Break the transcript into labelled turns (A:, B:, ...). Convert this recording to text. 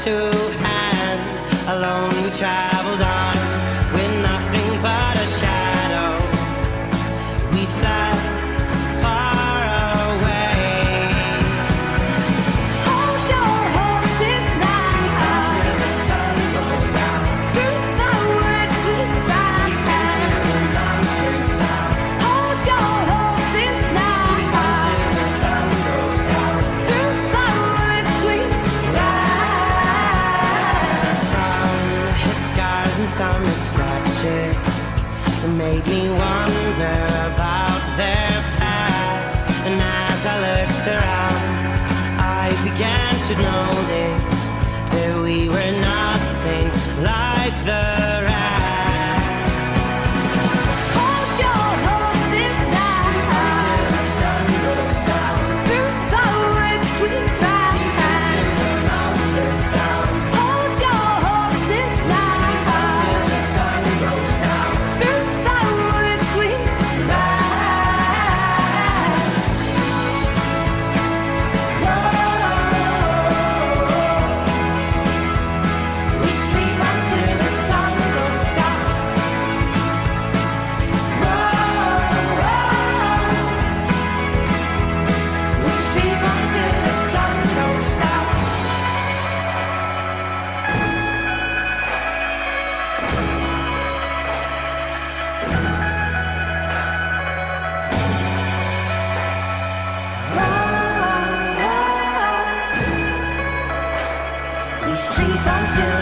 A: two hands. Alone we traveled on with nothing but a shadow. We fled far away.
B: Hold your horses now.
A: Till the sun goes down.
B: Through the woods we ride.
A: Deep into the mountain sound.
B: Hold your horses now.
A: Till the sun goes down.
B: Through the woods we ride.
A: Some hit scars and some hit scratches. It made me wonder about their past. And as I looked around, I began to notice that we were nothing like the rest.
B: Hold your horses now.
A: Till the sun goes down.
B: Through the woods we
A: Deep into
B: ride.
A: the mountain sound.
B: Hold your horses now.
A: Till the sun goes down.
B: Through the woods we ride.
A: We sleep until the sun goes down. We sleep until the sun goes down.
B: We sleep until